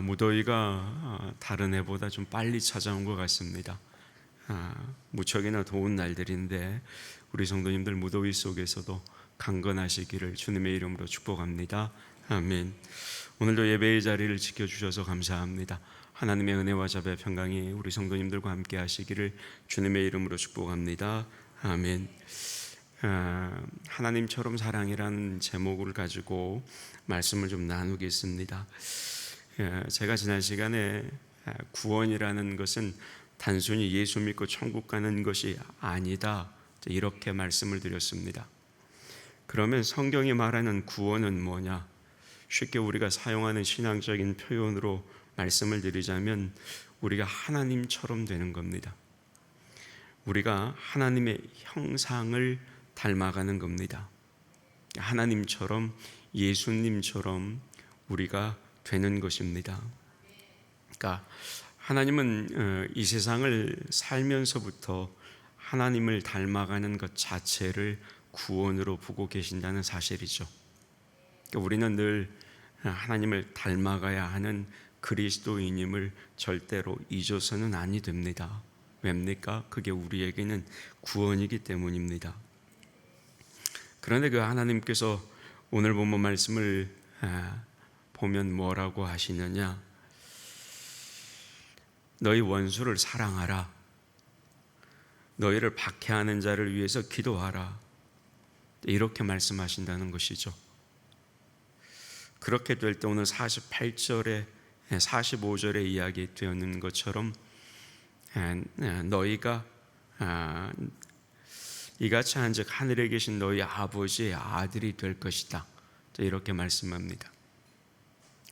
무더위가 다른 해보다 좀 빨리 찾아온 것 같습니다. 무척이나 더운 날들인데 우리 성도님들 무더위 속에서도 강건하시기를 주님의 이름으로 축복합니다. 아멘. 오늘도 예배의 자리를 지켜주셔서 감사합니다. 하나님의 은혜와 자비와 평강이 우리 성도님들과 함께 하시기를 주님의 이름으로 축복합니다. 아멘. 하나님처럼 사랑이라는 제목을 가지고 말씀을 좀 나누겠습니다. 제가 지난 시간에 구원이라는 것은 단순히 예수 믿고 천국 가는 것이 아니다, 이렇게 말씀을 드렸습니다. 그러면 성경이 말하는 구원은 뭐냐? 쉽게 우리가 사용하는 신앙적인 표현으로 말씀을 드리자면 우리가 하나님처럼 되는 겁니다. 우리가 하나님의 형상을 닮아가는 겁니다. 하나님처럼, 예수님처럼 우리가 되는 것입니다. 그러니까 하나님은 이 세상을 살면서부터 하나님을 닮아가는 것 자체를 구원으로 보고 계신다는 사실이죠. 그러니까 우리는 늘 하나님을 닮아가야 하는 그리스도인임을 절대로 잊어서는 아니 됩니다. 왜입니까? 그게 우리에게는 구원이기 때문입니다. 그런데 그 하나님께서 오늘 본문 말씀을 보면 뭐라고 하시느냐? 너희 원수를 사랑하라. 너희를 박해하는 자를 위해서 기도하라. 이렇게 말씀하신다는 것이죠. 그렇게 될 때 오늘 48절에 45절에 이야기되는 것처럼 너희가 이같이 한즉 하늘에 계신 너희 아버지의 아들이 될 것이다, 이렇게 말씀합니다.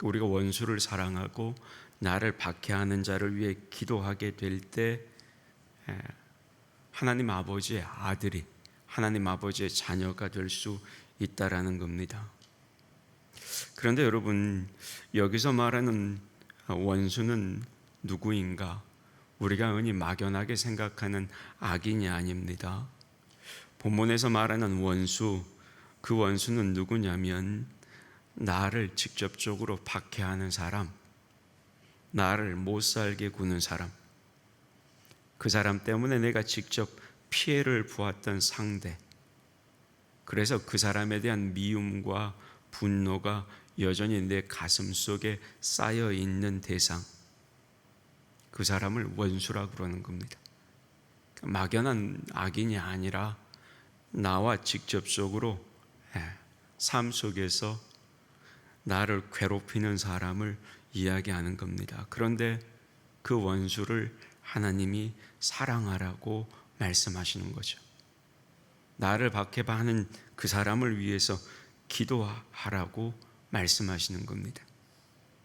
우리가 원수를 사랑하고 나를 박해하는 자를 위해 기도하게 될 때 하나님 아버지의 아들이, 하나님 아버지의 자녀가 될 수 있다라는 겁니다. 그런데 여러분, 여기서 말하는 원수는 누구인가? 우리가 흔히 막연하게 생각하는 악인이 아닙니다. 본문에서 말하는 원수, 그 원수는 누구냐면 나를 직접적으로 박해하는 사람, 나를 못살게 구는 사람, 그 사람 때문에 내가 직접 피해를 보았던 상대, 그래서 그 사람에 대한 미움과 분노가 여전히 내 가슴 속에 쌓여 있는 대상, 그 사람을 원수라고 그러는 겁니다. 막연한 악인이 아니라 나와 직접적으로 삶 속에서 나를 괴롭히는 사람을 이야기하는 겁니다. 그런데 그 원수를 하나님이 사랑하라고 말씀하시는 거죠. 나를 박해하는 그 사람을 위해서 기도하라고 말씀하시는 겁니다.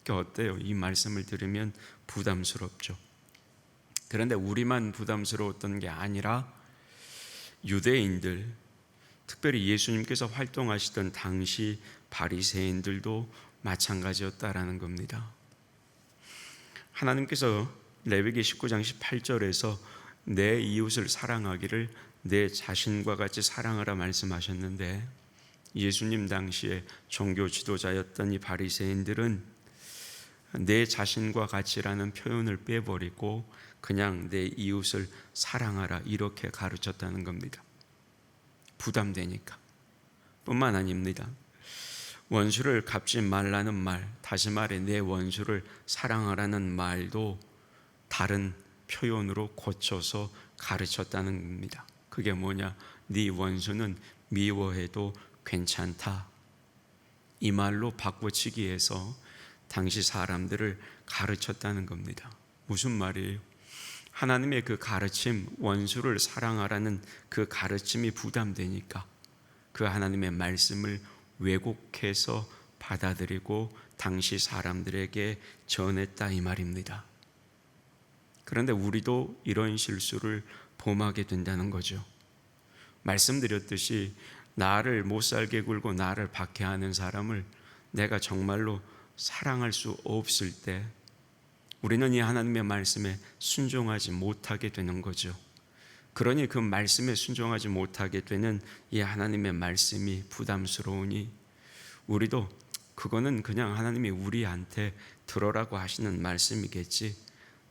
어때요? 이 말씀을 들으면 부담스럽죠. 그런데 우리만 부담스러웠던 게 아니라 유대인들, 특별히 예수님께서 활동하시던 당시 바리새인들도 마찬가지였다라는 겁니다. 하나님께서 레위기 19장 18절에서 내 이웃을 사랑하기를 내 자신과 같이 사랑하라 말씀하셨는데, 예수님 당시에 종교 지도자였던 이 바리새인들은 내 자신과 같이라는 표현을 빼버리고 그냥 내 이웃을 사랑하라 이렇게 가르쳤다는 겁니다. 부담되니까. 뿐만 아닙니다. 원수를 갚지 말라는 말, 다시 말해 내 원수를 사랑하라는 말도 다른 표현으로 고쳐서 가르쳤다는 겁니다. 그게 뭐냐? 네 원수는 미워해도 괜찮다. 이 말로 바꿔치기 해서 당시 사람들을 가르쳤다는 겁니다. 무슨 말이에요? 하나님의 그 가르침, 원수를 사랑하라는 그 가르침이 부담되니까 그 하나님의 말씀을 왜곡해서 받아들이고 당시 사람들에게 전했다, 이 말입니다. 그런데 우리도 이런 실수를 범하게 된다는 거죠. 말씀드렸듯이 나를 못살게 굴고 나를 박해하는 사람을 내가 정말로 사랑할 수 없을 때 우리는 이 하나님의 말씀에 순종하지 못하게 되는 거죠. 그러니 그 말씀에 순종하지 못하게 되는 이 하나님의 말씀이 부담스러우니 우리도 그거는 그냥 하나님이 우리한테 들어라고 하시는 말씀이겠지.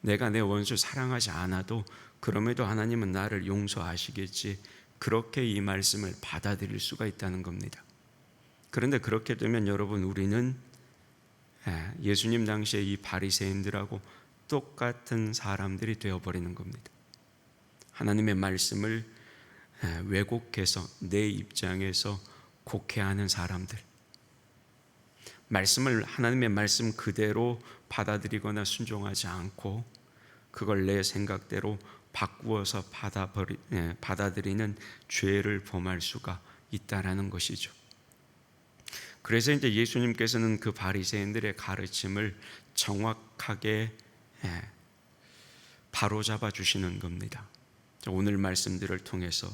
내가 내 원수 사랑하지 않아도 그럼에도 하나님은 나를 용서하시겠지. 그렇게 이 말씀을 받아들일 수가 있다는 겁니다. 그런데 그렇게 되면 여러분, 우리는 예수님 당시에 이 바리새인들하고 똑같은 사람들이 되어버리는 겁니다. 하나님의 말씀을 왜곡해서 내 입장에서 곡해하는 사람들, 말씀을 하나님의 말씀 그대로 받아들이거나 순종하지 않고 그걸 내 생각대로 바꾸어서 받아들이는 죄를 범할 수가 있다라는 것이죠. 그래서 이제 예수님께서는 그 바리새인들의 가르침을 정확하게 바로잡아 주시는 겁니다. 오늘 말씀들을 통해서.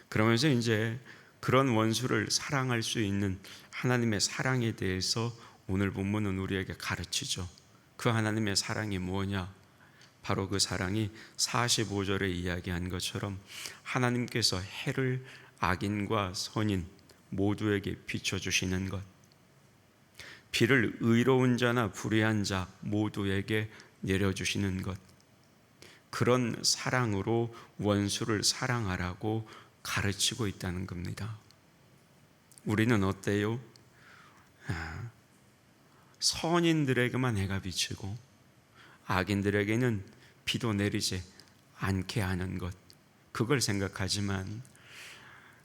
그러면서 이제 그런 원수를 사랑할 수 있는 하나님의 사랑에 대해서 오늘 본문은 우리에게 가르치죠. 그 하나님의 사랑이 뭐냐? 바로 그 사랑이 45절에 이야기한 것처럼 하나님께서 해를 악인과 선인 모두에게 비춰주시는 것, 비를 의로운 자나 불의한 자 모두에게 내려주시는 것, 그런 사랑으로 원수를 사랑하라고 가르치고 있다는 겁니다. 우리는 어때요? 선인들에게만 해가 비치고 악인들에게는 비도 내리지 않게 하는 것, 그걸 생각하지만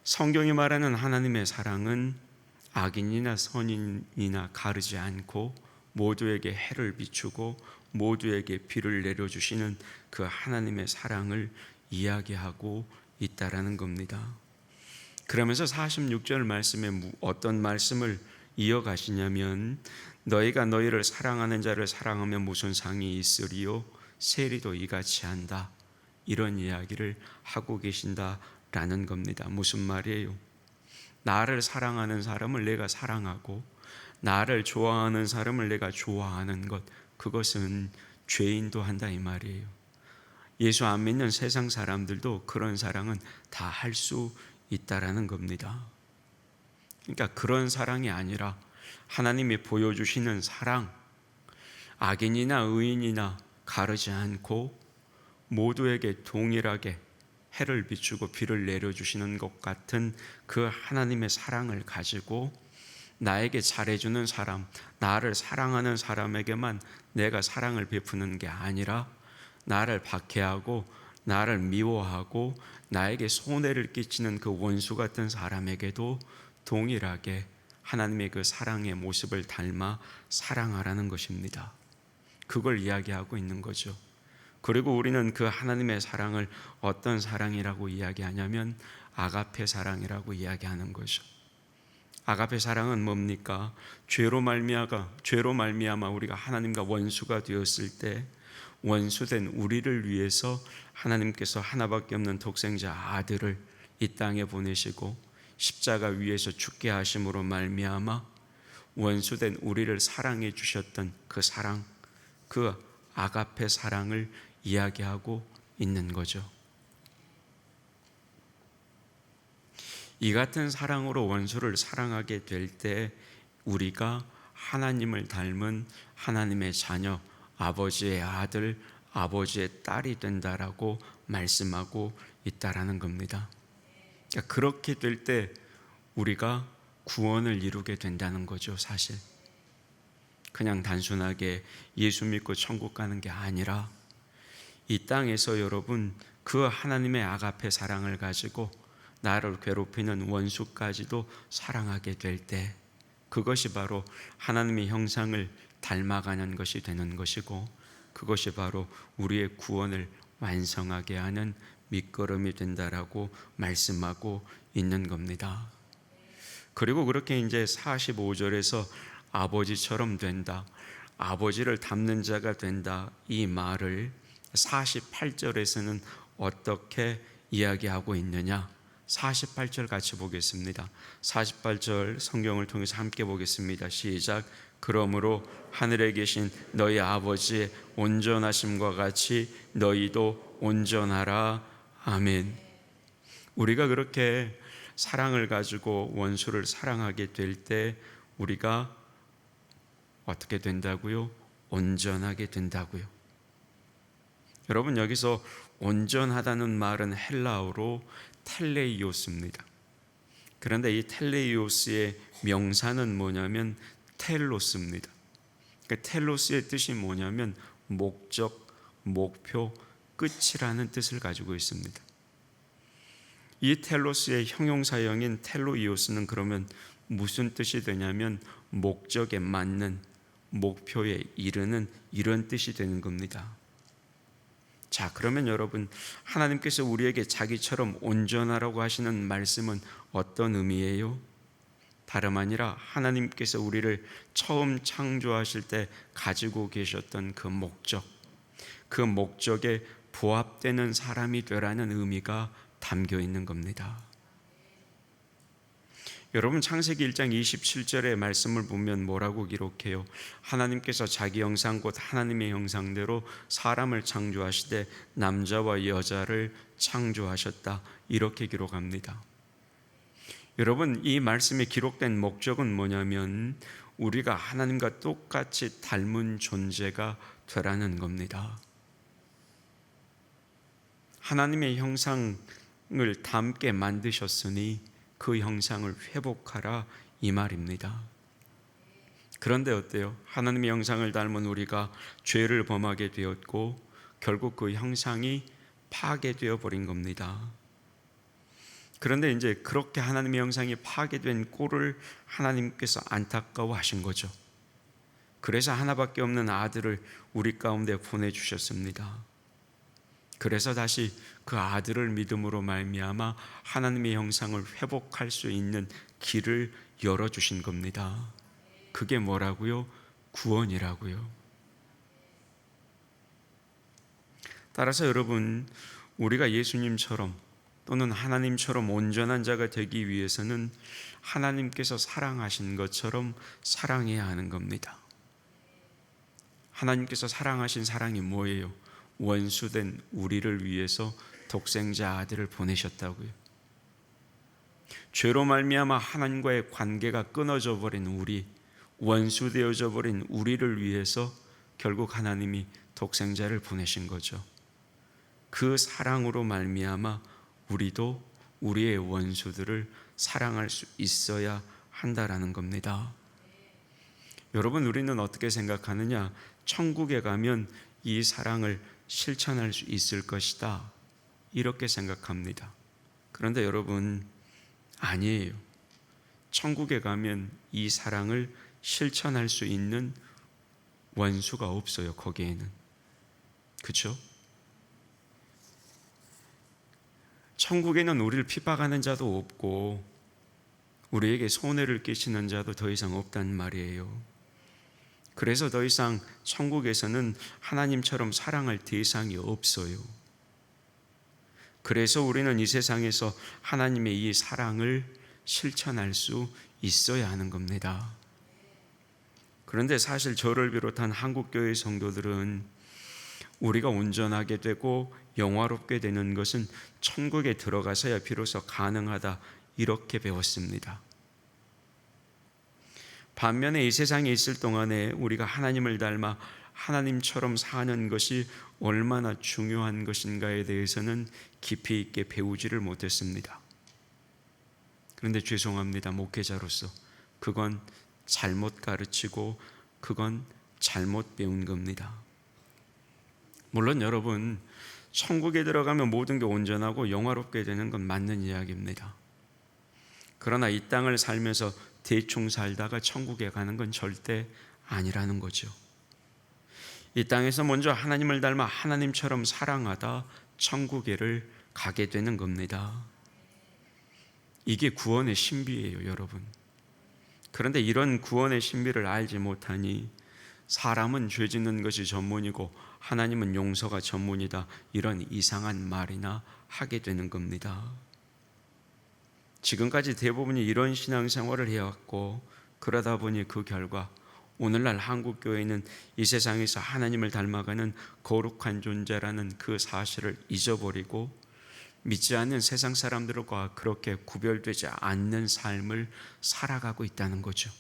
성경이 말하는 하나님의 사랑은 악인이나 선인이나 가르지 않고 모두에게 해를 비추고 모두에게 비를 내려주시는 그 하나님의 사랑을 이야기하고 있다라는 겁니다. 그러면서 46절 말씀에 어떤 말씀을 이어가시냐면, 너희가 너희를 사랑하는 자를 사랑하면 무슨 상이 있으리요? 세리도 이같이 한다. 이런 이야기를 하고 계신다라는 겁니다. 무슨 말이에요? 나를 사랑하는 사람을 내가 사랑하고 나를 좋아하는 사람을 내가 좋아하는 것, 그것은 죄인도 한다 이 말이에요. 예수 안 믿는 세상 사람들도 그런 사랑은 다 할 수 있다라는 겁니다. 그러니까 그런 사랑이 아니라 하나님이 보여주시는 사랑, 악인이나 의인이나 가르지 않고 모두에게 동일하게 해를 비추고 비를 내려주시는 것 같은 그 하나님의 사랑을 가지고 나에게 잘해주는 사람, 나를 사랑하는 사람에게만 내가 사랑을 베푸는 게 아니라 나를 박해하고 나를 미워하고 나에게 손해를 끼치는 그 원수 같은 사람에게도 동일하게 하나님의 그 사랑의 모습을 닮아 사랑하라는 것입니다. 그걸 이야기하고 있는 거죠. 그리고 우리는 그 하나님의 사랑을 어떤 사랑이라고 이야기하냐면 아가페 사랑이라고 이야기하는 거죠. 아가페 사랑은 뭡니까? 죄로 말미암아 우리가 하나님과 원수가 되었을 때 원수된 우리를 위해서 하나님께서 하나밖에 없는 독생자 아들을 이 땅에 보내시고 십자가 위에서 죽게 하심으로 말미암아 원수된 우리를 사랑해 주셨던 그 사랑, 그 아가페 사랑을 이야기하고 있는 거죠. 이 같은 사랑으로 원수를 사랑하게 될 때 우리가 하나님을 닮은 하나님의 자녀, 아버지의 아들, 아버지의 딸이 된다라고 말씀하고 있다라는 겁니다. 그러니까 그렇게 될 때 우리가 구원을 이루게 된다는 거죠, 사실. 그냥 단순하게 예수 믿고 천국 가는 게 아니라 이 땅에서 여러분 그 하나님의 아가페 사랑을 가지고 나를 괴롭히는 원수까지도 사랑하게 될 때 그것이 바로 하나님의 형상을 닮아가는 것이 되는 것이고 그것이 바로 우리의 구원을 완성하게 하는 밑거름이 된다라고 말씀하고 있는 겁니다. 그리고 그렇게 이제 45절에서 아버지처럼 된다, 아버지를 닮는 자가 된다, 이 말을 48절에서는 어떻게 이야기하고 있느냐? 48절 같이 보겠습니다. 48절 성경을 통해서 함께 보겠습니다. 시작. 그러므로 하늘에 계신 너희 아버지의 온전하심과 같이 너희도 온전하라. 아멘. 우리가 그렇게 사랑을 가지고 원수를 사랑하게 될 때 우리가 어떻게 된다고요? 온전하게 된다고요. 여러분, 여기서 온전하다는 말은 헬라어로 텔레이오스입니다. 그런데 이 텔레이오스의 명사는 뭐냐면 텔로스입니다. 그러니까 텔로스의 뜻이 뭐냐면 목적, 목표, 끝이라는 뜻을 가지고 있습니다. 이 텔로스의 형용사형인 텔로이오스는 그러면 무슨 뜻이 되냐면 목적에 맞는, 목표에 이르는, 이런 뜻이 되는 겁니다. 자, 그러면 여러분, 하나님께서 우리에게 자기처럼 온전하라고 하시는 말씀은 어떤 의미예요? 다름 아니라 하나님께서 우리를 처음 창조하실 때 가지고 계셨던 그 목적, 그 목적에 부합되는 사람이 되라는 의미가 담겨 있는 겁니다. 여러분, 창세기 1장 27절의 말씀을 보면 뭐라고 기록해요? 하나님께서 자기 형상 곧 하나님의 형상대로 사람을 창조하시되 남자와 여자를 창조하셨다, 이렇게 기록합니다. 여러분, 이 말씀에 기록된 목적은 뭐냐면 우리가 하나님과 똑같이 닮은 존재가 되라는 겁니다. 하나님의 형상을 닮게 만드셨으니 그 형상을 회복하라, 이 말입니다. 그런데 어때요? 하나님의 형상을 닮은 우리가 죄를 범하게 되었고 결국 그 형상이 파괴되어 버린 겁니다. 그런데 이제 그렇게 하나님의 형상이 파괴된 꼴을 하나님께서 안타까워하신 거죠. 그래서 하나밖에 없는 아들을 우리 가운데 보내주셨습니다. 그래서 다시 그 아들을 믿음으로 말미암아 하나님의 형상을 회복할 수 있는 길을 열어주신 겁니다. 그게 뭐라고요? 구원이라고요. 따라서 여러분, 우리가 예수님처럼 또는 하나님처럼 온전한 자가 되기 위해서는 하나님께서 사랑하신 것처럼 사랑해야 하는 겁니다. 하나님께서 사랑하신 사랑이 뭐예요? 원수된 우리를 위해서 독생자 아들을 보내셨다고요. 죄로 말미암아 하나님과의 관계가 끊어져 버린 우리, 원수되어져 버린 우리를 위해서 결국 하나님이 독생자를 보내신 거죠. 그 사랑으로 말미암아 우리도 우리의 원수들을 사랑할 수 있어야 한다라는 겁니다. 여러분, 우리는 어떻게 생각하느냐? 천국에 가면 이 사랑을 실천할 수 있을 것이다, 이렇게 생각합니다. 그런데 여러분, 아니에요. 천국에 가면 이 사랑을 실천할 수 있는 원수가 없어요, 거기에는. 그렇죠? 천국에는 우리를 핍박하는 자도 없고 우리에게 손해를 끼치는 자도 더 이상 없단 말이에요. 그래서 더 이상 천국에서는 하나님처럼 사랑할 대상이 없어요. 그래서 우리는 이 세상에서 하나님의 이 사랑을 실천할 수 있어야 하는 겁니다. 그런데 사실 저를 비롯한 한국교회 성도들은 우리가 온전하게 되고 영화롭게 되는 것은 천국에 들어가서야 비로소 가능하다, 이렇게 배웠습니다. 반면에 이 세상에 있을 동안에 우리가 하나님을 닮아 하나님처럼 사는 것이 얼마나 중요한 것인가에 대해서는 깊이 있게 배우지를 못했습니다. 그런데 죄송합니다, 목회자로서 그건 잘못 가르치고 그건 잘못 배운 겁니다. 물론 여러분, 천국에 들어가면 모든 게 온전하고 영화롭게 되는 건 맞는 이야기입니다. 그러나 이 땅을 살면서 대충 살다가 천국에 가는 건 절대 아니라는 거죠. 이 땅에서 먼저 하나님을 닮아 하나님처럼 사랑하다 천국에를 가게 되는 겁니다. 이게 구원의 신비예요, 여러분. 그런데 이런 구원의 신비를 알지 못하니 사람은 죄 짓는 것이 전문이고 하나님은 용서가 전문이다, 이런 이상한 말이나 하게 되는 겁니다. 지금까지 대부분이 이런 신앙생활을 해왔고 그러다 보니 그 결과 오늘날 한국교회는 이 세상에서 하나님을 닮아가는 거룩한 존재라는 그 사실을 잊어버리고 믿지 않는 세상 사람들과 그렇게 구별되지 않는 삶을 살아가고 있다는 거죠.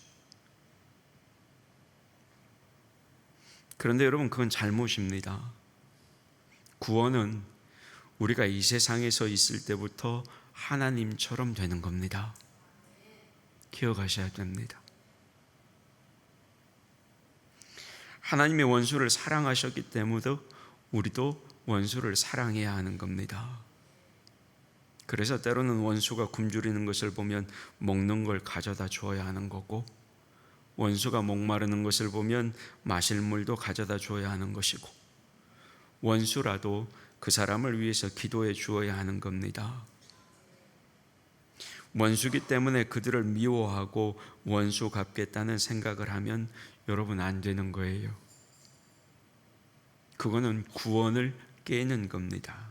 그런데 여러분, 그건 잘못입니다. 구원은 우리가 이 세상에서 있을 때부터 하나님처럼 되는 겁니다. 기억하셔야 됩니다. 하나님의 원수를 사랑하셨기 때문에 우리도 원수를 사랑해야 하는 겁니다. 그래서 때로는 원수가 굶주리는 것을 보면 먹는 걸 가져다 주어야 하는 거고, 원수가 목마르는 것을 보면 마실 물도 가져다 주어야 하는 것이고, 원수라도 그 사람을 위해서 기도해 주어야 하는 겁니다. 원수기 때문에 그들을 미워하고 원수 갚겠다는 생각을 하면 여러분, 안 되는 거예요. 그거는 구원을 깨는 겁니다.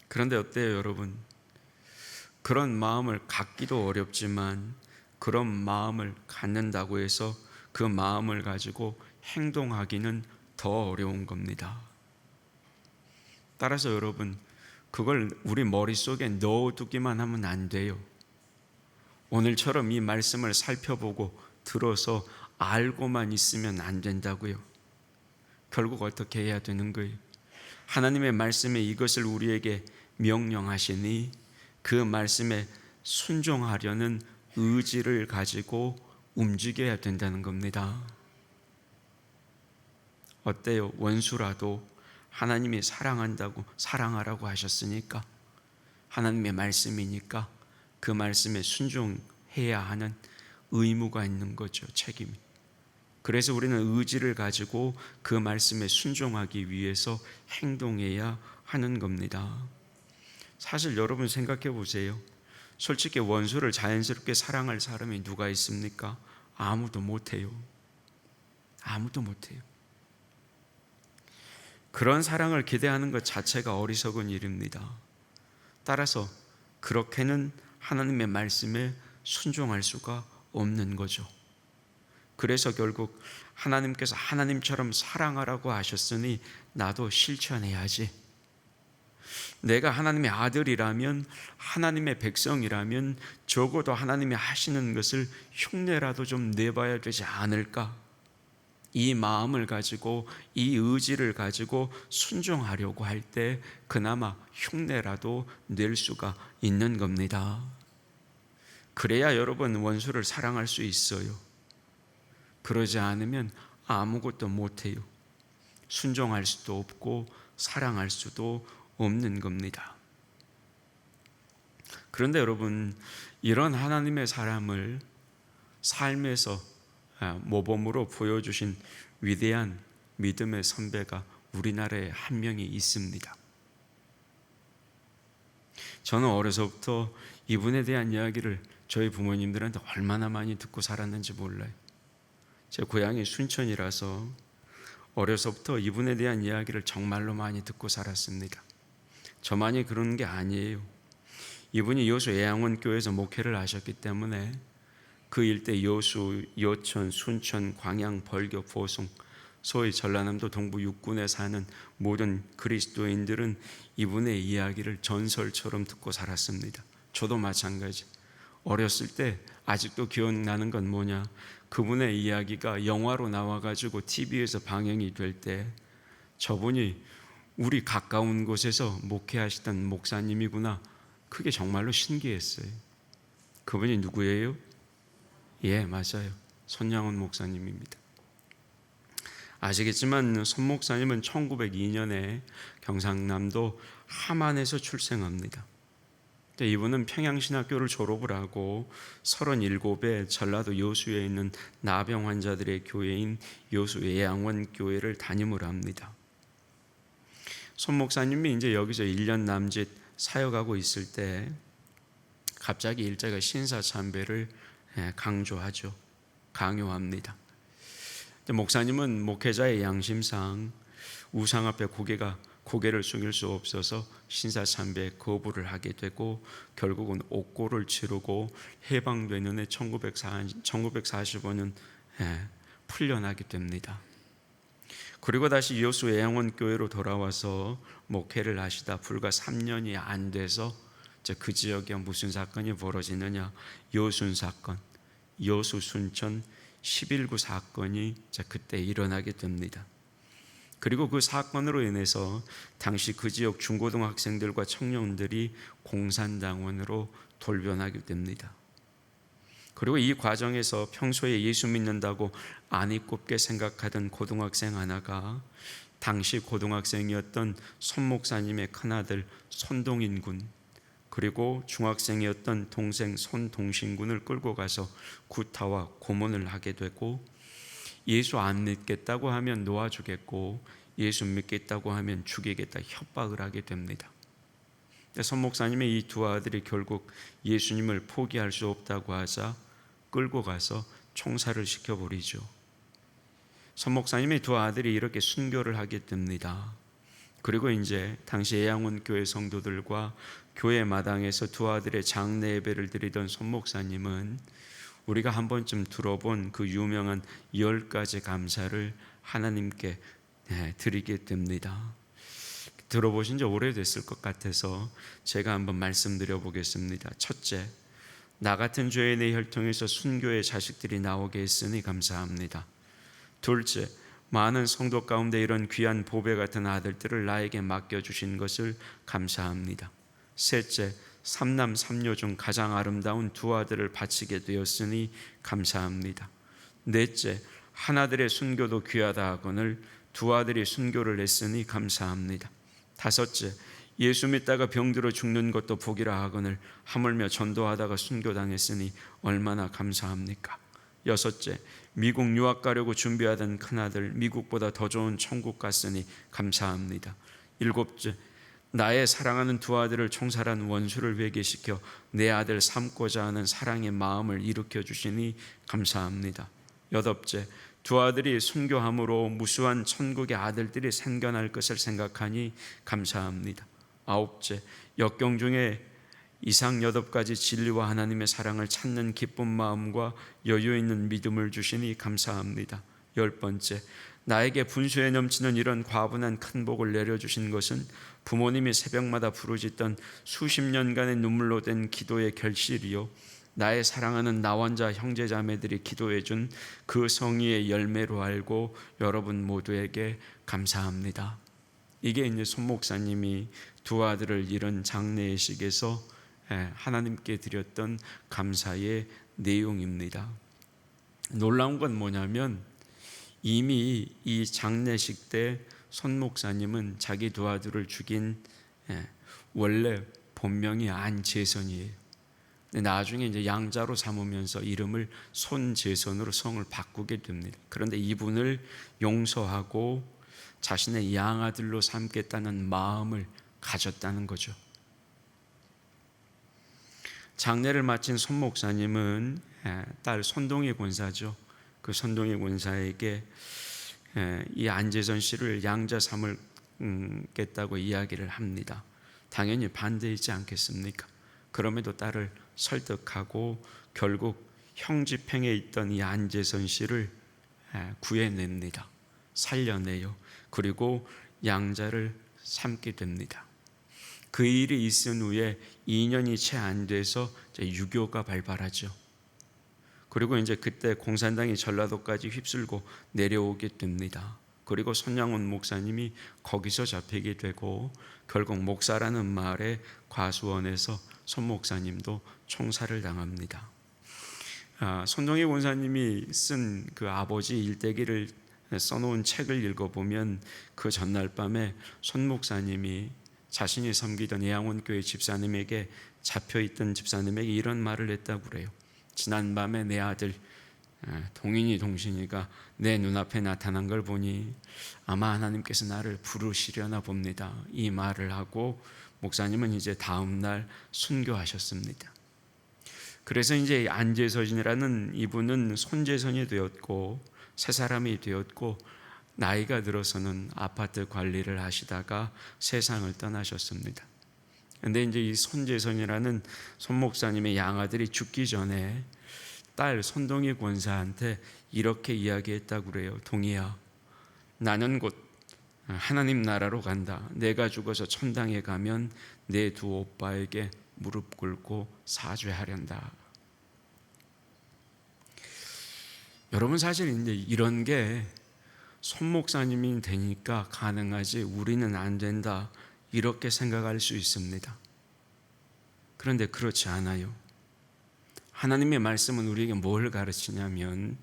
그런데 어때요, 여러분? 그런 마음을 갖기도 어렵지만 그런 마음을 갖는다고 해서 그 마음을 가지고 행동하기는 더 어려운 겁니다. 따라서 여러분, 그걸 우리 머릿속에 넣어두기만 하면 안 돼요. 오늘처럼 이 말씀을 살펴보고 들어서 알고만 있으면 안 된다고요. 결국 어떻게 해야 되는 거예요? 하나님의 말씀에 이것을 우리에게 명령하시니 그 말씀에 순종하려는 의지를 가지고 움직여야 된다는 겁니다. 어때요? 원수라도 하나님이 사랑하라고 하셨으니까, 하나님의 말씀이니까 그 말씀에 순종해야 하는 의무가 있는 거죠. 책임이. 그래서 우리는 의지를 가지고 그 말씀에 순종하기 위해서 행동해야 하는 겁니다. 사실 여러분 생각해 보세요. 솔직히 원수를 자연스럽게 사랑할 사람이 누가 있습니까? 아무도 못해요. 아무도 못해요. 그런 사랑을 기대하는 것 자체가 어리석은 일입니다. 따라서 그렇게는 하나님의 말씀에 순종할 수가 없는 거죠. 그래서 결국 하나님께서 하나님처럼 사랑하라고 하셨으니 나도 실천해야지. 내가 하나님의 아들이라면, 하나님의 백성이라면 적어도 하나님이 하시는 것을 흉내라도 좀 내봐야 되지 않을까? 이 마음을 가지고, 이 의지를 가지고 순종하려고 할 때 그나마 흉내라도 낼 수가 있는 겁니다. 그래야 여러분, 원수를 사랑할 수 있어요. 그러지 않으면 아무것도 못해요. 순종할 수도 없고 사랑할 수도 없는 겁니다. 그런데 여러분, 이런 하나님의 사람을 삶에서 모범으로 보여주신 위대한 믿음의 선배가 우리나라에 한 명이 있습니다. 저는 어려서부터 이분에 대한 이야기를 저희 부모님들한테 얼마나 많이 듣고 살았는지 몰라요. 제 고향이 순천이라서 어려서부터 이분에 대한 이야기를 정말로 많이 듣고 살았습니다. 저만이 그런 게 아니에요. 이분이 여수 애양원교회에서 목회를 하셨기 때문에 그 일대 여수, 여천, 순천, 광양, 벌교, 보송, 소위 전라남도 동부 육군에 사는 모든 그리스도인들은 이분의 이야기를 전설처럼 듣고 살았습니다. 저도 마찬가지. 어렸을 때 아직도 기억나는 건 뭐냐? 그분의 이야기가 영화로 나와가지고 TV에서 방영이 될 때 저분이 우리 가까운 곳에서 목회하시던 목사님이구나. 그게 정말로 신기했어요. 그분이 누구예요? 예, 맞아요. 손양원 목사님입니다. 아시겠지만 손 목사님은 1902년에 경상남도 함안에서 출생합니다. 이분은 평양신학교를 졸업을 하고 37에 전라도 여수에 있는 나병 환자들의 교회인 여수 애양원교회를 담임을 합니다. 손 목사님이 이제 여기서 1년 남짓 사역하고 있을 때 갑자기 일제가 신사참배를 강요합니다. 목사님은 목회자의 양심상 우상 앞에 고개를 숙일 수 없어서 신사참배에 거부를 하게 되고 결국은 옥고를 치르고 해방되는 해 1945년 풀려나게 됩니다. 그리고 다시 여수 애양원교회로 돌아와서 목회를 하시다 불과 3년이 안 돼서 그 지역에 무슨 사건이 벌어지느냐, 여순 사건, 여수 순천 11구 사건이 그때 일어나게 됩니다. 그리고 그 사건으로 인해서 당시 그 지역 중고등학생들과 청년들이 공산당원으로 돌변하게 됩니다. 그리고 이 과정에서 평소에 예수 믿는다고 안이 꼽게 생각하던 고등학생 하나가 당시 고등학생이었던 손 목사님의 큰아들 손동인 군, 그리고 중학생이었던 동생 손동신 군을 끌고 가서 구타와 고문을 하게 되고, 예수 안 믿겠다고 하면 놓아주겠고 예수 믿겠다고 하면 죽이겠다 협박을 하게 됩니다. 손 목사님의 이 두 아들이 결국 예수님을 포기할 수 없다고 하자 끌고 가서 총살을 시켜버리죠. 손 목사님의 두 아들이 이렇게 순교를 하게 됩니다. 그리고 이제 당시 애양원교회 성도들과 교회 마당에서 두 아들의 장례 예배를 드리던 손 목사님은 우리가 한 번쯤 들어본 그 유명한 10가지 감사를 하나님께 드리게 됩니다. 들어보신 지 오래됐을 것 같아서 제가 한번 말씀드려 보겠습니다. 첫째, 나 같은 죄인의 혈통에서 순교의 자식들이 나오게 했으니 감사합니다. 둘째, 많은 성도 가운데 이런 귀한 보배 같은 아들들을 나에게 맡겨주신 것을 감사합니다. 셋째, 삼남 삼녀 중 가장 아름다운 두 아들을 바치게 되었으니 감사합니다. 넷째, 하나들의 순교도 귀하다 하거늘 두 아들이 순교를 했으니 감사합니다. 다섯째, 예수 믿다가 병들어 죽는 것도 복이라 하거늘 하물며 전도하다가 순교당했으니 얼마나 감사합니까? 여섯째, 미국 유학 가려고 준비하던 큰아들 미국보다 더 좋은 천국 갔으니 감사합니다. 일곱째, 나의 사랑하는 두 아들을 총살한 원수를 회개시켜 내 아들 삼고자 하는 사랑의 마음을 일으켜 주시니 감사합니다. 여덟째, 두 아들이 순교함으로 무수한 천국의 아들들이 생겨날 것을 생각하니 감사합니다. 아홉째, 역경 중에 이상 8가지 진리와 하나님의 사랑을 찾는 기쁜 마음과 여유 있는 믿음을 주시니 감사합니다. 10번째, 나에게 분수에 넘치는 이런 과분한 큰 복을 내려주신 것은 부모님이 새벽마다 부르짖던 수십 년간의 눈물로 된 기도의 결실이요, 나의 사랑하는 나원자 형제자매들이 기도해준 그 성의의 열매로 알고 여러분 모두에게 감사합니다. 이게 이제 손 목사님이 두 아들을 잃은 장례식에서 하나님께 드렸던 감사의 내용입니다. 놀라운 건 뭐냐면 이미 이 장례식 때 손 목사님은 자기 두 아들을 죽인 원래 본명이 안재선이에요. 나중에 이제 양자로 삼으면서 이름을 손재선으로 성을 바꾸게 됩니다. 그런데 이분을 용서하고 자신의 양아들로 삼겠다는 마음을 가졌다는 거죠. 장례를 마친 손 목사님은 딸 손동희 권사죠. 그 손동희 권사에게 이 안재선 씨를 양자 삼겠다고 이야기를 합니다. 당연히 반대하지 않겠습니까? 그럼에도 딸을 설득하고 결국 형 집행에 있던 이 안재선 씨를 구해냅니다. 살려내요. 그리고 양자를 삼게 됩니다. 그 일이 있은 후에 2년이 채 안 돼서 유교가 발발하죠. 그리고 이제 그때 공산당이 전라도까지 휩쓸고 내려오게 됩니다. 그리고 손양원 목사님이 거기서 잡히게 되고 결국 목사라는 말에 과수원에서 손 목사님도 총살을 당합니다. 손동희 권사님이 쓴 그 아버지 일대기를 써놓은 책을 읽어보면 그 전날 밤에 손 목사님이 자신이 섬기던 애양원교회 집사님에게 잡혀있던 집사님에게 이런 말을 했다고 그래요. 지난밤에 내 아들 동인이 동신이가 내 눈앞에 나타난 걸 보니 아마 하나님께서 나를 부르시려나 봅니다. 이 말을 하고 목사님은 이제 다음 날 순교하셨습니다. 그래서 이제 안재선이라는 이분은 손재선이 되었고 새 사람이 되었고 나이가 들어서는 아파트 관리를 하시다가 세상을 떠나셨습니다. 근데 이제 이 손재선이라는 손 목사님의 양아들이 죽기 전에 딸 손동희 권사한테 이렇게 이야기했다고 그래요. 동희야, 나는 곧 하나님 나라로 간다. 내가 죽어서 천당에 가면 내 두 오빠에게 무릎 꿇고 사죄하련다. 여러분, 사실 이제 이런 게 손 목사님이 되니까 가능하지 우리는 안 된다, 이렇게 생각할 수 있습니다. 그런데 그렇지 않아요. 하나님의 말씀은 우리에게 뭘 가르치냐면,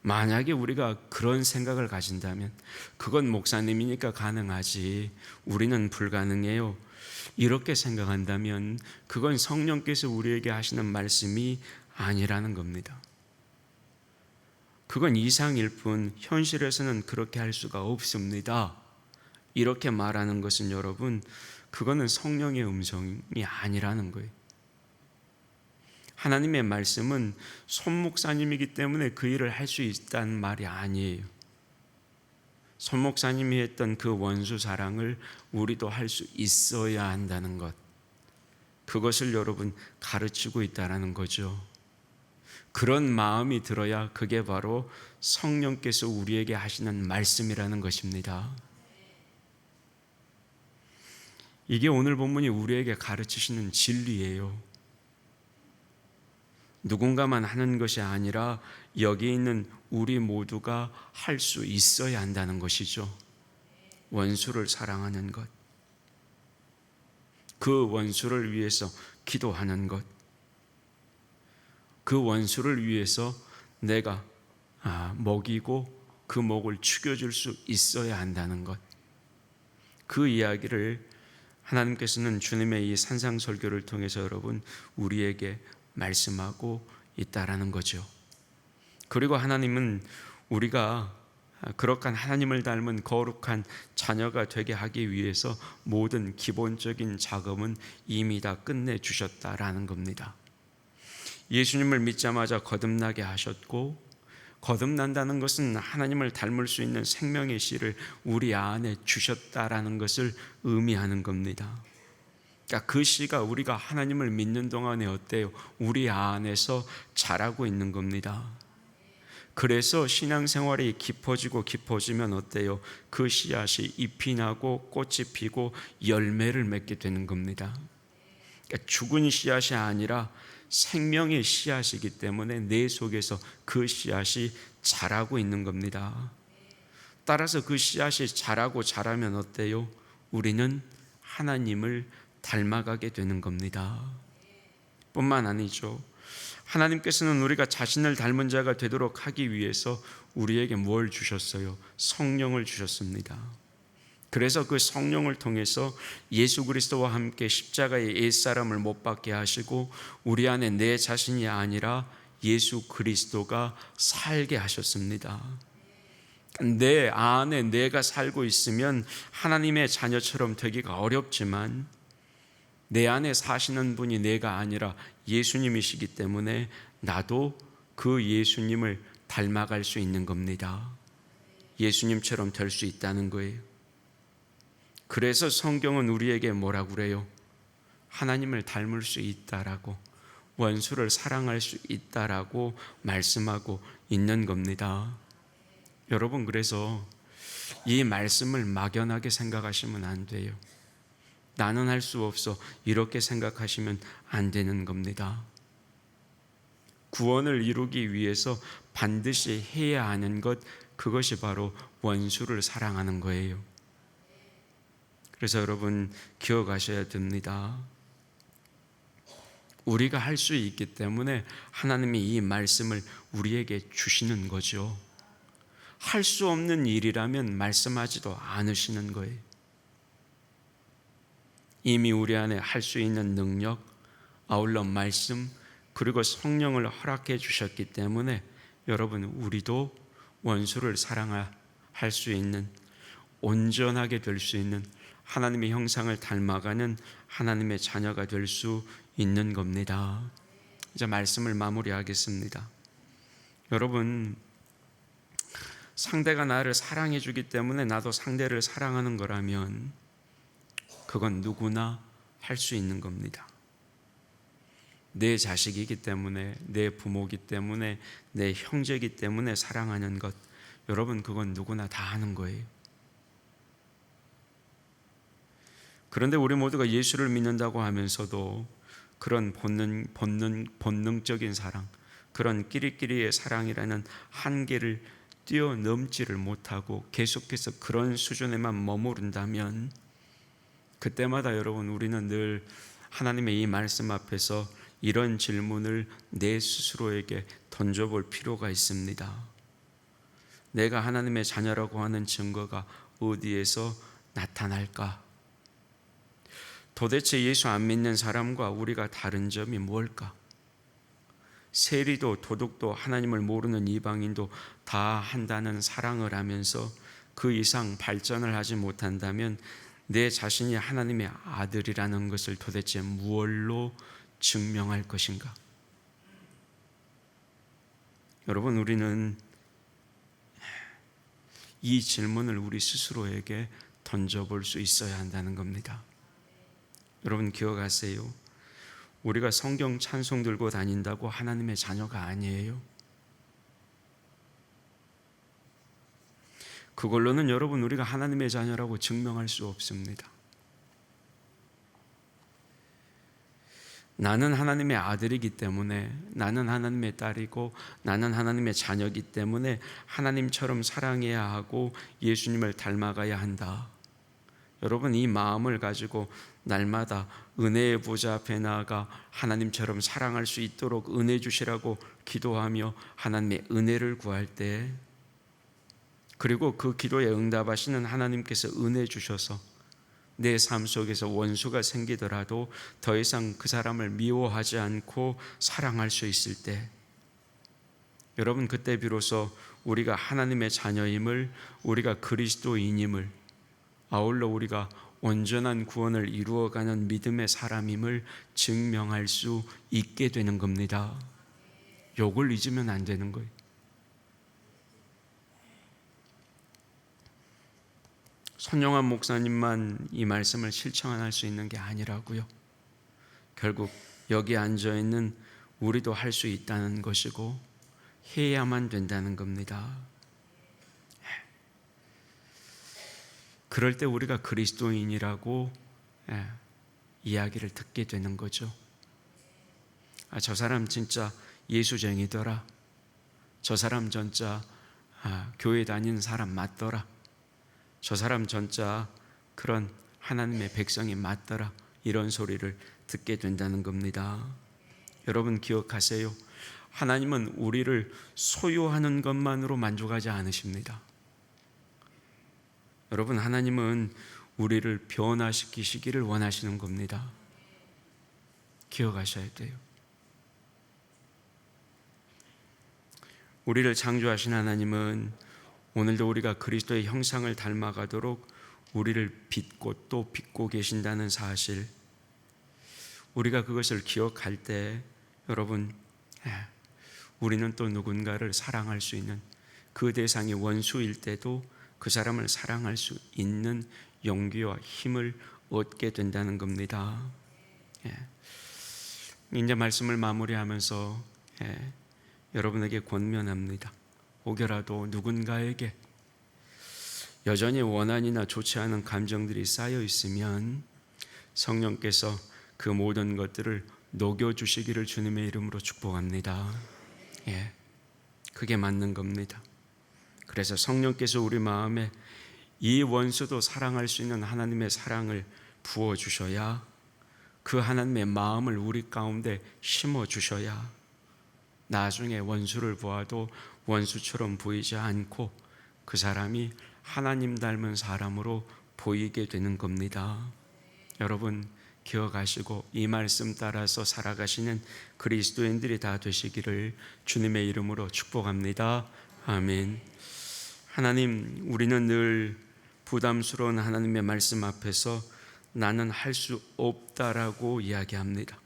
만약에 우리가 그런 생각을 가진다면 그건 목사님이니까 가능하지 우리는 불가능해요, 이렇게 생각한다면 그건 성령께서 우리에게 하시는 말씀이 아니라는 겁니다. 그건 이상일 뿐 현실에서는 그렇게 할 수가 없습니다, 이렇게 말하는 것은 여러분, 그거는 성령의 음성이 아니라는 거예요. 하나님의 말씀은 손 목사님이기 때문에 그 일을 할 수 있다는 말이 아니에요. 손 목사님이 했던 그 원수 사랑을 우리도 할 수 있어야 한다는 것, 그것을 여러분 가르치고 있다는 거죠. 그런 마음이 들어야 그게 바로 성령께서 우리에게 하시는 말씀이라는 것입니다. 이게 오늘 본문이 우리에게 가르치시는 진리예요. 누군가만 하는 것이 아니라 여기 있는 우리 모두가 할 수 있어야 한다는 것이죠. 원수를 사랑하는 것, 그 원수를 위해서 기도하는 것, 그 원수를 위해서 내가 먹이고 그 목을 축여줄 수 있어야 한다는 것, 그 이야기를 하나님께서는 주님의 이 산상설교를 통해서 여러분 우리에게 말씀하고 있다라는 거죠. 그리고 하나님은 우리가 그렇게 하나님을 닮은 거룩한 자녀가 되게 하기 위해서 모든 기본적인 작업은 이미 다 끝내주셨다라는 겁니다. 예수님을 믿자마자 거듭나게 하셨고, 거듭난다는 것은 하나님을 닮을 수 있는 생명의 씨를 우리 안에 주셨다라는 것을 의미하는 겁니다. 그러니까 그 씨가 우리가 하나님을 믿는 동안에 어때요? 우리 안에서 자라고 있는 겁니다. 그래서 신앙생활이 깊어지고 깊어지면 어때요? 그 씨앗이 잎이 나고 꽃이 피고 열매를 맺게 되는 겁니다. 그러니까 죽은 씨앗이 아니라 생명의 씨앗이기 때문에 내 속에서 그 씨앗이 자라고 있는 겁니다. 따라서 그 씨앗이 자라고 자라면 어때요? 우리는 하나님을 닮아가게 되는 겁니다. 뿐만 아니죠, 하나님께서는 우리가 자신을 닮은 자가 되도록 하기 위해서 우리에게 뭘 주셨어요? 성령을 주셨습니다. 그래서 그 성령을 통해서 예수 그리스도와 함께 십자가의 옛사람을 못 박게 하시고 우리 안에 내 자신이 아니라 예수 그리스도가 살게 하셨습니다. 내 안에 내가 살고 있으면 하나님의 자녀처럼 되기가 어렵지만, 내 안에 사시는 분이 내가 아니라 예수님이시기 때문에 나도 그 예수님을 닮아갈 수 있는 겁니다. 예수님처럼 될 수 있다는 거예요. 그래서 성경은 우리에게 뭐라고 그래요? 하나님을 닮을 수 있다라고, 원수를 사랑할 수 있다라고 말씀하고 있는 겁니다. 여러분, 그래서 이 말씀을 막연하게 생각하시면 안 돼요. 나는 할 수 없어, 이렇게 생각하시면 안 되는 겁니다. 구원을 이루기 위해서 반드시 해야 하는 것, 그것이 바로 원수를 사랑하는 거예요. 그래서 여러분 기억하셔야 됩니다. 우리가 할 수 있기 때문에 하나님이 이 말씀을 우리에게 주시는 거죠. 할 수 없는 일이라면 말씀하지도 않으시는 거예요. 이미 우리 안에 할 수 있는 능력, 아울러 말씀, 그리고 성령을 허락해 주셨기 때문에 여러분, 우리도 원수를 사랑할 수 있는, 온전하게 될 수 있는, 하나님의 형상을 닮아가는 하나님의 자녀가 될 수 있는 겁니다. 이제 말씀을 마무리하겠습니다. 여러분, 상대가 나를 사랑해 주기 때문에 나도 상대를 사랑하는 거라면 그건 누구나 할 수 있는 겁니다. 내 자식이기 때문에, 내 부모이기 때문에, 내 형제이기 때문에 사랑하는 것, 여러분, 그건 누구나 다 하는 거예요. 그런데 우리 모두가 예수를 믿는다고 하면서도 그런 본능적인 사랑, 그런 끼리끼리의 사랑이라는 한계를 뛰어넘지를 못하고 계속해서 그런 수준에만 머무른다면, 그때마다 여러분, 우리는 늘 하나님의 이 말씀 앞에서 이런 질문을 내 스스로에게 던져볼 필요가 있습니다. 내가 하나님의 자녀라고 하는 증거가 어디에서 나타날까? 도대체 예수 안 믿는 사람과 우리가 다른 점이 뭘까? 세리도 도둑도 하나님을 모르는 이방인도 다 한다는 사랑을 하면서 그 이상 발전을 하지 못한다면 내 자신이 하나님의 아들이라는 것을 도대체 무엇로 증명할 것인가? 여러분, 우리는 이 질문을 우리 스스로에게 던져볼 수 있어야 한다는 겁니다. 여러분, 기억하세요. 우리가 성경 찬송 들고 다닌다고 하나님의 자녀가 아니에요. 그걸로는 여러분, 우리가 하나님의 자녀라고 증명할 수 없습니다. 나는 하나님의 아들이기 때문에, 나는 하나님의 딸이고, 나는 하나님의 자녀이기 때문에 하나님처럼 사랑해야 하고 예수님을 닮아가야 한다. 여러분, 이 마음을 가지고 날마다 은혜의 보좌 앞에 나아가 하나님처럼 사랑할 수 있도록 은혜 주시라고 기도하며 하나님의 은혜를 구할 때, 그리고 그 기도에 응답하시는 하나님께서 은혜 주셔서 내 삶 속에서 원수가 생기더라도 더 이상 그 사람을 미워하지 않고 사랑할 수 있을 때, 여러분, 그때 비로소 우리가 하나님의 자녀임을, 우리가 그리스도인임을, 아울러 우리가 온전한 구원을 이루어가는 믿음의 사람임을 증명할 수 있게 되는 겁니다. 요걸 잊으면 안 되는 거예요. 손영환 목사님만 이 말씀을 실천할 수 있는 게 아니라고요. 결국 여기 앉아있는 우리도 할 수 있다는 것이고 해야만 된다는 겁니다. 그럴 때 우리가 그리스도인이라고 이야기를 듣게 되는 거죠. 저 사람 진짜 예수쟁이더라. 저 사람 진짜 교회 다니는 사람 맞더라. 저 사람 진짜 그런 하나님의 백성이 맞더라. 이런 소리를 듣게 된다는 겁니다. 여러분, 기억하세요. 하나님은 우리를 소유하는 것만으로 만족하지 않으십니다. 여러분, 하나님은 우리를 변화시키시기를 원하시는 겁니다. 기억하셔야 돼요. 우리를 창조하신 하나님은 오늘도 우리가 그리스도의 형상을 닮아가도록 우리를 빚고 또 빚고 계신다는 사실, 우리가 그것을 기억할 때 여러분, 우리는 또 누군가를 사랑할 수 있는, 그 대상이 원수일 때도 그 사람을 사랑할 수 있는 용기와 힘을 얻게 된다는 겁니다. 이제 말씀을 마무리하면서 여러분에게 권면합니다. 혹여라도 누군가에게 여전히 원한이나 좋지 않은 감정들이 쌓여 있으면 성령께서 그 모든 것들을 녹여주시기를 주님의 이름으로 축복합니다. 그게 맞는 겁니다. 그래서 성령께서 우리 마음에 이 원수도 사랑할 수 있는 하나님의 사랑을 부어주셔야, 그 하나님의 마음을 우리 가운데 심어주셔야 나중에 원수를 보아도 원수처럼 보이지 않고 그 사람이 하나님 닮은 사람으로 보이게 되는 겁니다. 여러분, 기억하시고 이 말씀 따라서 살아가시는 그리스도인들이 다 되시기를 주님의 이름으로 축복합니다. 아멘. 하나님, 우리는 늘 부담스러운 하나님의 말씀 앞에서 나는 할 수 없다라고 이야기합니다.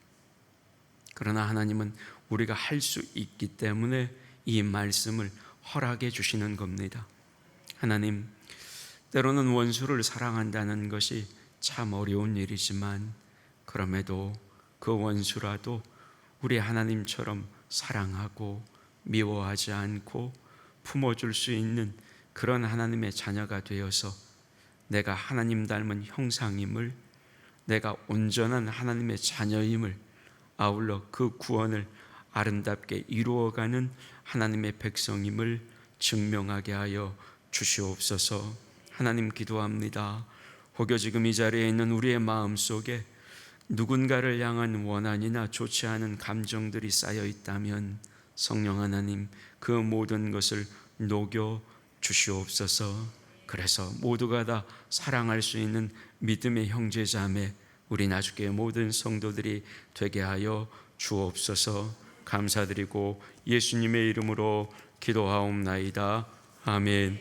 그러나 하나님은 우리가 할 수 있기 때문에 이 말씀을 허락해 주시는 겁니다. 하나님, 때로는 원수를 사랑한다는 것이 참 어려운 일이지만 그럼에도 그 원수라도 우리 하나님처럼 사랑하고 미워하지 않고 품어줄 수 있는 그런 하나님의 자녀가 되어서 내가 하나님 닮은 형상임을, 내가 온전한 하나님의 자녀임을, 아울러 그 구원을 아름답게 이루어가는 하나님의 백성임을 증명하게 하여 주시옵소서. 하나님 기도합니다. 혹여 지금 이 자리에 있는 우리의 마음속에 누군가를 향한 원한이나 좋지 않은 감정들이 쌓여 있다면 성령 하나님, 그 모든 것을 녹여 주시옵소서. 그래서 모두가 다 사랑할 수 있는 믿음의 형제자매, 우리 나주교회 모든 성도들이 되게 하여 주옵소서. 감사드리고 예수님의 이름으로 기도하옵나이다. 아멘.